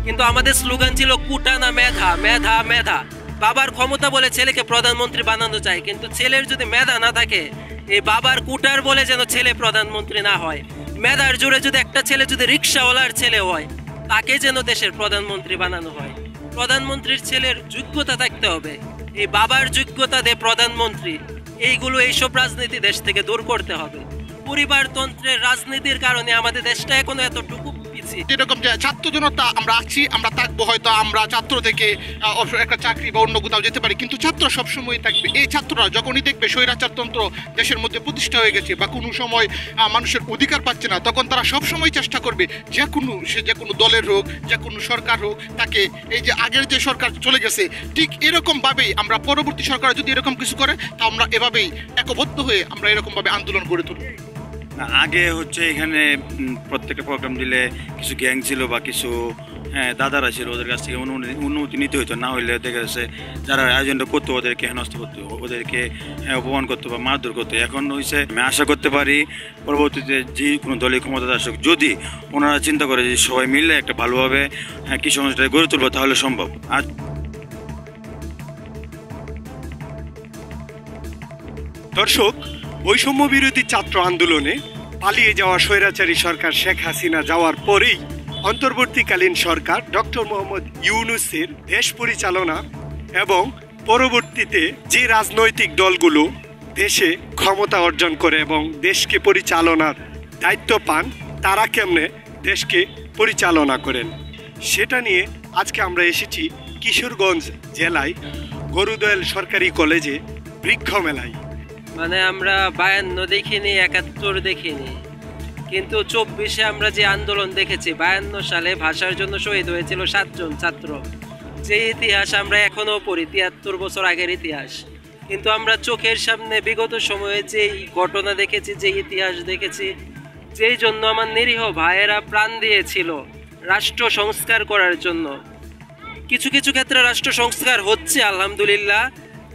কিন্তু আমাদের স্লোগান ছিল কুটা না মেধা, মেধা মেধা। বাবার ক্ষমতা বলে ছেলেকে প্রধানমন্ত্রী বানানো চায়, কিন্তু ছেলের যদি মেধা না থাকে, এই বাবার কুটার বলে যেন ছেলে প্রধানমন্ত্রী না হয়। মেধার জোরে যদি একটা ছেলে যদি রিক্সাওয়ালার ছেলে হয়, তাকে যেন দেশের প্রধানমন্ত্রী বানানো হয়। প্রধানমন্ত্রীর ছেলের যোগ্যতা থাকতে হবে, এই বাবার যোগ্যতা দিয়ে প্রধানমন্ত্রী, এইসব রাজনীতি দেশ থেকে দূর করতে হবে। পরিবারতন্ত্রের রাজনীতির কারণে আমাদের দেশটা এখনো এতটুকু পিছিয়ে। যেরকম যে ছাত্র জনতা আমরা আছি, আমরা থাকবো, হয়তো আমরা ছাত্র থেকে একটা চাকরি বা অন্য কোথাও যেতে পারি, কিন্তু ছাত্র সবসময় থাকবে। এই ছাত্ররা যখনই দেখবে স্বৈরাচারতন্ত্র দেশের মধ্যে প্রতিষ্ঠা হয়ে গেছে বা কোনো সময় মানুষের অধিকার পাচ্ছে না, তখন তারা সবসময় চেষ্টা করবে যে কোনো দলের হোক, যে কোনো সরকার হোক, তাকে এই যে আগের যে সরকার চলে গেছে ঠিক এরকমভাবেই আমরা পরবর্তী সরকার যদি এরকম কিছু করে, তা আমরা এভাবেই একবদ্ধ হয়ে আমরা এরকমভাবে আন্দোলন গড়ে তুলব। আগে হচ্ছে এখানে প্রত্যেকটা প্রোগ্রাম দিলে কিছু গ্যাং ছিল বা কিছু দাদারা ছিল, ওদের কাছ থেকে অনুমতি নিতে হতো, না হইলে দেখা যাচ্ছে যারা আয়োজনটা করতো ওদেরকে হেনস্থ করতো, ওদেরকে অপমান করতো বা মারধর করতো। এখন হয়েছে আমি আশা করতে পারি পরবর্তীতে যে কোনো দলীয় ক্ষমতা আসুক, যদি ওনারা চিন্তা করে যে সবাই মিলে একটা ভালোভাবে কৃষি সংস্থাটা গড়ে তুলবো, তাহলে সম্ভব। আর দর্শক, বৈষম্য বিরোধী ছাত্র আন্দোলনে পালিয়ে যাওয়া স্বৈরাচারী সরকার শেখ হাসিনা যাওয়ার পরেই অন্তর্বর্তীকালীন সরকার ডক্টর মোহাম্মদ ইউনূসের দেশ পরিচালনা এবং পরবর্তীতে যে রাজনৈতিক দলগুলো দেশে ক্ষমতা অর্জন করে এবং দেশকে পরিচালনার দায়িত্ব পান, তারা কেমনে দেশকে পরিচালনা করেন, সেটা নিয়ে আজকে আমরা এসেছি কিশোরগঞ্জ জেলায় গরুদয়াল সরকারি কলেজে বৃক্ষ মেলায়। মানে আমরা 52 দেখিনি, 71 দেখিনি, কিন্তু 24-এ আমরা যে আন্দোলন দেখেছি, 52 সালে ভাষার জন্য শহীদ হয়েছিল 7 জন ছাত্র, যে ইতিহাস আমরা এখনো পড়ি, 73 বছর আগের ইতিহাস। কিন্তু আমরা চোখের সামনে বিগত সময়ে যে ঘটনা দেখেছি, যে ইতিহাস দেখেছি, যেই জন্য আমার নিরীহ ভাইয়েরা প্রাণ দিয়েছিল রাষ্ট্র সংস্কার করার জন্য। কিছু কিছু ক্ষেত্রে রাষ্ট্র সংস্কার হচ্ছে আলহামদুলিল্লাহ,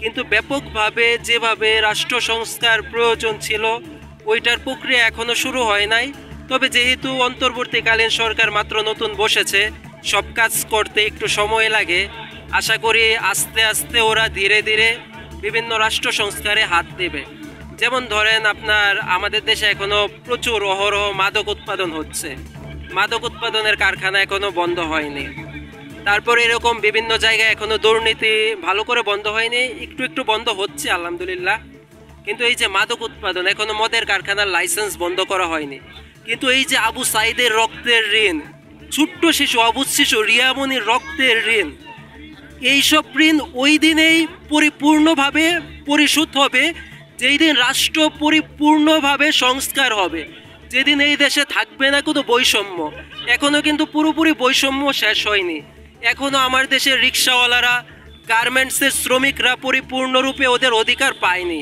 কিন্তু ব্যাপকভাবে যেভাবে রাষ্ট্র সংস্কার প্রয়োজন ছিল ওইটার প্রক্রিয়া এখনো শুরু হয় নাই। তবে যেহেতু অন্তর্বর্তীকালীন সরকার মাত্র নতুন বসেছে, সব কাজ করতে একটু সময় লাগে, আশা করি আস্তে আস্তে ওরা ধীরে ধীরে বিভিন্ন রাষ্ট্র সংস্কারে হাত দেবে। যেমন ধরেন আপনার আমাদের দেশে এখনো প্রচুর অহরহ মাদক উৎপাদন হচ্ছে, মাদক উৎপাদনের কারখানা এখনো বন্ধ হয়নি। তারপরে এরকম বিভিন্ন জায়গায় এখনো দুর্নীতি ভালো করে বন্ধ হয়নি, একটু একটু বন্ধ হচ্ছে আলহামদুলিল্লাহ। কিন্তু এই যে মাদক উৎপাদন, এখনো মদের কারখানার লাইসেন্স বন্ধ করা হয়নি। কিন্তু এই যে আবু সাইদের রক্তের ঋণ, ছোট্ট শিশু আবু শিশু রিয়ামনির রক্তের ঋণ, এইসব ঋণ ওই দিনেই পরিপূর্ণভাবে পরিশোধ হবে যেই দিন রাষ্ট্র পরিপূর্ণভাবে সংস্কার হবে, যেদিন এই দেশে থাকবে না কোনো বৈষম্য। এখনো কিন্তু পুরোপুরি বৈষম্য শেষ হয়নি। এখনো আমার দেশের রিক্সাওয়ালারা, গার্মেন্টসের শ্রমিকরা পরিপূর্ণরূপে ওদের অধিকার পায়নি।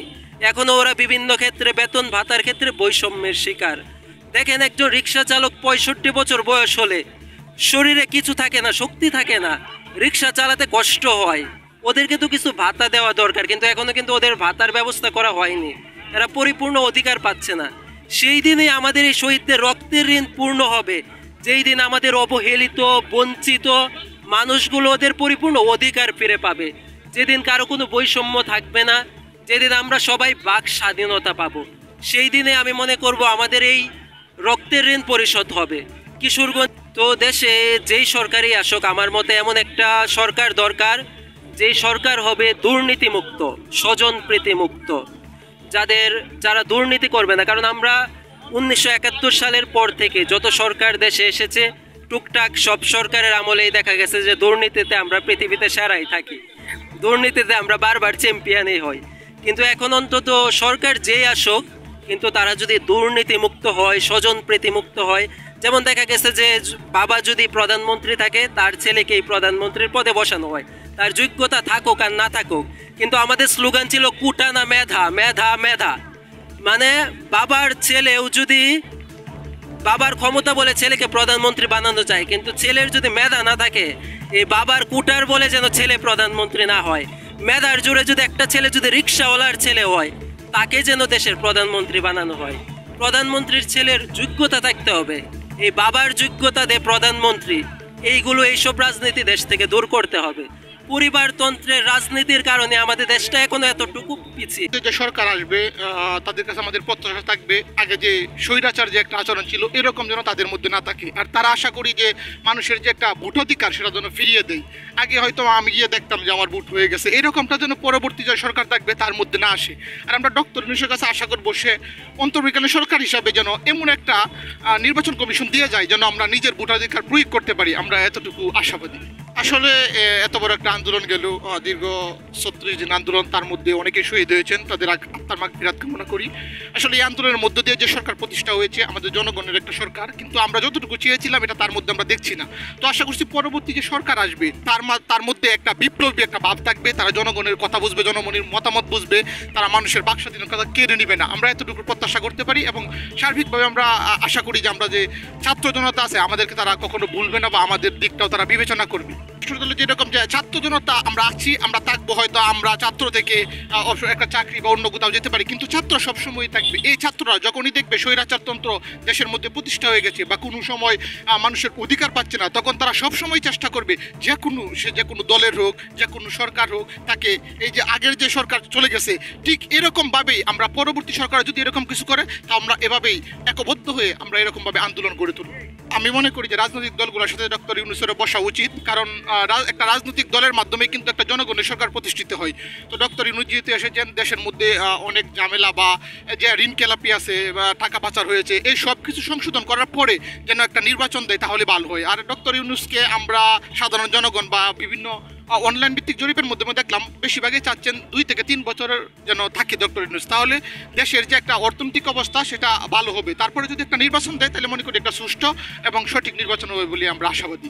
এখনো ওরা বিভিন্ন ক্ষেত্রে বেতন ভাতার ক্ষেত্রে বৈষম্যের শিকার। দেখেন একজন রিক্সা চালক 65 বছর বয়স হলে শরীরে কিছু থাকে না, শক্তি থাকে না, রিক্সা চালাতে কষ্ট হয়, ওদেরকে তো কিছু ভাতা দেওয়া দরকার, কিন্তু এখনো কিন্তু ওদের ভাতার ব্যবস্থা করা হয়নি, এরা পরিপূর্ণ অধিকার পাচ্ছে না। সেই দিনে আমাদের এই শহীদদের রক্তের ঋণ পূর্ণ হবে, যেই দিন আমাদের অবহেলিত বঞ্চিত মানুষগুলো ওদের পরিপূর্ণ অধিকার ফিরে পাবে, যেদিন কারো কোনো বৈষম্য থাকবে না, যেদিন আমরা সবাই বাক স্বাধীনতা পাবো, সেই দিনে আমি মনে করব আমাদের এই রক্তের ঋণ পরিশোধ হবে। কিশোরগঞ্জ তো দেশে যেই সরকারই আসুক, আমার মতে এমন একটা সরকার দরকার যেই সরকার হবে দুর্নীতিমুক্ত, স্বজনপ্রীতিমুক্ত, যারা দুর্নীতি করবে না। কারণ আমরা 1971 সালের পর থেকে যত সরকার দেশে এসেছে, টুকটাক সব সরকারের আমলেই দেখা গেছে যে দুর্নীতিতে আমরা পৃথিবীতে সেরাই থাকি, দুর্নীতিতে আমরা বারবার চ্যাম্পিয়নই হই। কিন্তু এখন অন্তত সরকার যেই আসুক, কিন্তু তারা যদি দুর্নীতিমুক্ত হয়, স্বজনপ্রীতিমুক্ত হয়। যেমন দেখা গেছে যে বাবা যদি প্রধানমন্ত্রী থাকে, তার ছেলেকেই প্রধানমন্ত্রীর পদে বসানো হয়, তার যোগ্যতা থাকুক আর না থাকুক। কিন্তু আমাদের স্লোগান ছিল কুটা না মেধা, মেধা মেধা। মানে বাবার ছেলেও যদি বাবার ক্ষমতা বলে ছেলেকে প্রধানমন্ত্রী বানানো চায়, কিন্তু ছেলের যদি মেধা না থাকে, এই বাবার কুটার বলে যেন ছেলে প্রধানমন্ত্রী না হয়। মেধার জোরে যদি একটা ছেলে যদি রিক্সাওয়ালার ছেলে হয়, তাকে যেন দেশের প্রধানমন্ত্রী বানানো হয়। প্রধানমন্ত্রীর ছেলের যোগ্যতা থাকতে হবে, এই বাবার যোগ্যতা দিয়ে প্রধানমন্ত্রী, এইসব রাজনীতি দেশ থেকে দূর করতে হবে। পরিবারতন্ত্রের রাজনীতির কারণে আমাদের দেশটা এখনো এতটুকু পিছিয়ে। যে সরকার আসবে তাদের কাছে আমাদের প্রত্যাশা থাকবে আগে যে স্বৈরাচার যে একটা আচরণ ছিল এরকম যেন তাদের মধ্যে না থাকে। আর তারা আশা করি যে মানুষের যে একটা ভোটাধিকার সেটা যেন ফিরিয়ে দেয়। আগে হয়তো আমি গিয়ে দেখতাম যে আমার ভোট হয়ে গেছে, এরকমটা যেন পরবর্তী যে সরকার থাকবে তার মধ্যে না আসে। আর আমরা ডক্টর ইউনূসের কাছে আশা করবো সে অন্তর্বর্তীকালীন সরকার হিসাবে যেন এমন একটা নির্বাচন কমিশন দিয়ে যায় যেন আমরা নিজের ভোটাধিকার প্রয়োগ করতে পারি। আমরা এতটুকু আশাবাদী। আসলে এত বড় একটা আন্দোলন গেল, দীর্ঘ 36 দিন আন্দোলন, তার মধ্যে অনেকে শহীদ হয়েছেন, তাদের আত্মার মাগফিরাত কামনা করি। আসলে এই আন্দোলনের মধ্য দিয়ে যে সরকার প্রতিষ্ঠা হয়েছে আমাদের জনগণের একটা সরকার, কিন্তু আমরা যতটুকু চেয়েছিলাম এটা তার মধ্যে আমরা দেখছি না। তো আশা করছি পরবর্তী যে সরকার আসবে তার মধ্যে একটা বিপ্লবী একটা ভাব থাকবে, তারা জনগণের কথা বুঝবে, জনগণের মতামত বুঝবে, তারা মানুষের বাক স্বাধীনতা কেড়ে নেবে না। আমরা এতটুকু প্রত্যাশা করতে পারি এবং সার্বিকভাবে আমরা আশা করি যে আমরা যে ছাত্র জনতা আছে আমাদেরকে তারা কখনো ভুলবে না বা আমাদের দিকটাও তারা বিবেচনা করবে। যেরকম যে ছাত্র জনতা আমরা আছি, আমরা থাকবো, হয়তো আমরা ছাত্র থেকে একটা চাকরি বা অন্য কোথাও যেতে পারি, কিন্তু ছাত্র সবসময় থাকবে। এই ছাত্ররা যখনই দেখবে স্বৈরাচারতন্ত্র দেশের মধ্যে প্রতিষ্ঠা হয়ে গেছে বা কোনো সময় মানুষের অধিকার পাচ্ছে না, তখন তারা সবসময় চেষ্টা করবে যে কোনো দলের হোক, যে কোনো সরকার হোক, তাকে এই যে আগের যে সরকার চলে গেছে ঠিক এরকমভাবেই আমরা পরবর্তী সরকার যদি এরকম কিছু করে তা আমরা এভাবেই একবদ্ধ হয়ে আমরা এরকমভাবে আন্দোলন গড়ে তুলব। আমি মনে করি যে রাজনৈতিক দলগুলোর সাথে ডক্টর ইউনূসের বসা উচিত, কারণ একটা রাজনৈতিক দলের মাধ্যমে কিন্তু একটা জনগণের সরকার প্রতিষ্ঠিত হয়। তো ডক্টর ইউনূস যেহেতু এসেছেন, দেশের মধ্যে অনেক ঝামেলা বা যে ঋণ খেলাপি আছে বা টাকা পাচার হয়েছে, এই সব কিছু সংশোধন করার পরে যেন একটা নির্বাচন দেয় তাহলে ভালো হয়। আর ডক্টর ইউনূসকে আমরা সাধারণ জনগণ বা বিভিন্ন অনলাইন ভিত্তিক জরিপের মাধ্যমে দেখলাম বেশিরভাগই চাচ্ছেন 2 থেকে 3 বছরের যেন থাকে ডক্টর ইউনূস, তাহলে দেশের যে একটা অর্থনৈতিক অবস্থা সেটা ভালো হবে। তারপরে যদি একটা নির্বাচন দেয় তাহলে মনে করি একটা সুষ্ঠু এবং সঠিক নির্বাচন হবে বলে আমরা আশাবাদী।